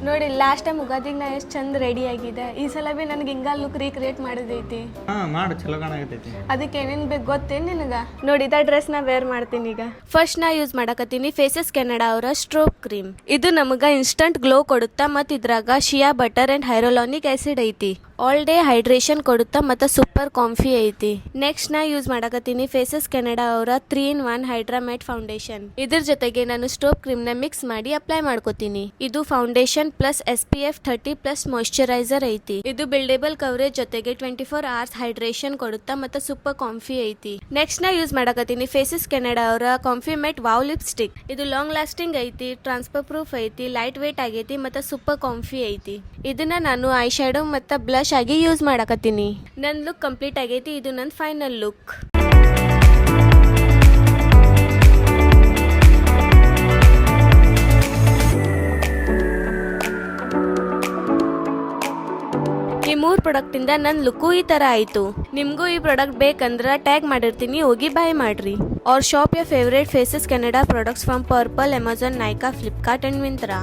ನೋಡಿ last time ಉಗಾದಿಗೆ ನಾ ಎಷ್ಟು ಚಂದ ರೆಡಿ ಆಗಿದೆ. ಈ ಸಲ ಬಿ ನನಗೆ ಹಿಂಗ ಲುಕ್ ರೀಕ್ರಿಯೇಟ್ ಮಾಡೋದೈತಿ. ಮಾಡು, ಚಲೋ ಕಾಣಕತ್ತೈತಿ. ಅದಕ್ಕೆ ಏನೇನು ಬೇಕು ಗೊತ್ತೇನು ನಿನಗೆ? ನೋಡಿ ಇದ ಡ್ರೆಸ್ ನಾ ವೇರ್ ಮಾಡ್ತೀನಿ ಈಗ. ಫಸ್ಟ್ ನಾ ಯೂಸ್ ಮಾಡಕತ್ತೀನಿ ಫೇಸಸ್ ಕೆನಡಾ ಅವರ ಸ್ಟ್ರೋಬ್ ಕ್ರೀಮ್. ಇದು ನಮಗೆ ಇನ್ಸ್ಟಂಟ್ ಗ್ಲೋ ಕೊಡುತ್ತಾ ಮತ್ತು ಇದ್ರಾಗ ಶಿಯಾ ಬಟರ್ ಅಂಡ್ ಹೈರೋಲಾನಿಕ್ ಆಸಿಡ್ ಐತಿ. ಆಲ್ ಡೇ ಹೈಡ್ರೇಷನ್ ಕೊಡುತ್ತಾ ಮತ್ತು ಸೂಪರ್ ಕಾಂಫಿ ಐತಿ. ನೆಕ್ಸ್ಟ್ ನಾ ಯೂಸ್ ಮಾಡಕತ್ತೀನಿ ಫೇಸಸ್ ಕೆನಡಾ ಅವರ 3-in-1 ಹೈಡ್ರಾ ಮ್ಯಾಟ್ ಫೌಂಡೇಶನ್. ಇದ್ರ ಜೊತೆಗೆ ನಾನು ಸ್ಟೋಪ್ ಕ್ರೀಮ್ ನ ಮಿಕ್ಸ್ ಮಾಡಿ ಅಪ್ಲೈ ಮಾಡ್ಕೋತೀನಿ. ಇದು foundation plus SPF 30 plus moisturiser ಐತಿ. ಇದು ಬಿಲ್ಡೇಬಲ್ ಕವರೇಜ್ ಜೊತೆಗೆ 24 hours ಹೈಡ್ರೇಷನ್ ಕೊಡುತ್ತಾ ಮತ್ತು ಸೂಪರ್ ಕಾಂಫಿ ಐತಿ. ನೆಕ್ಸ್ಟ್ ನಾ ಯೂಸ್ ಮಾಡಕತ್ತೀನಿ ಫೇಸಸ್ ಕೆನಡಾ ಅವರ ಕಾಂಫಿ ಮೆಟ್ ವಾವ್ ಲಿಪ್ಸ್ಟಿಕ್. ಇದು ಲಾಂಗ್ ಲಾಸ್ಟಿಂಗ್ ಐತಿ, ಟ್ರಾನ್ಸ್ಫರ್ ಪ್ರೂಫ್ ಐತಿ, ಲೈಟ್ ವೇಟ್ ಆಗೈತಿ ಮತ್ತು ಸೂಪರ್ ಕಾಂಫಿ ಐತಿ. ಇದನ್ನ ನಾನು ಐ ಶ್ಯಾಡೋ ಮತ್ತು ಬ್ಲಶ್ ಆಗಿ ಯೂಸ್ ಮಾಡಕತ್ತೀನಿ. ನನ್ನ ಲುಕ್ ಕಂಪ್ಲೀಟ್ ಆಗೈತಿ. ಇದು ನನ್ನ ಫೈನಲ್ ಲುಕ್. ಈ 3 ಪ್ರಾಡಕ್ಟ್ ಇಂದ ನನ್ನ ಲುಕ್ಕು ಈ ತರ ಆಯ್ತು. ನಿಮ್ಗೂ ಈ ಪ್ರಾಡಕ್ಟ್ ಬೇಕಂದ್ರ ಟ್ಯಾಗ್ ಮಾಡಿರ್ತೀನಿ, ಹೋಗಿ ಬೈ ಮಾಡ್ರಿ. और shop your favorite faces Canada products from Purple, Amazon, Nykaa, Flipkart and Myntra.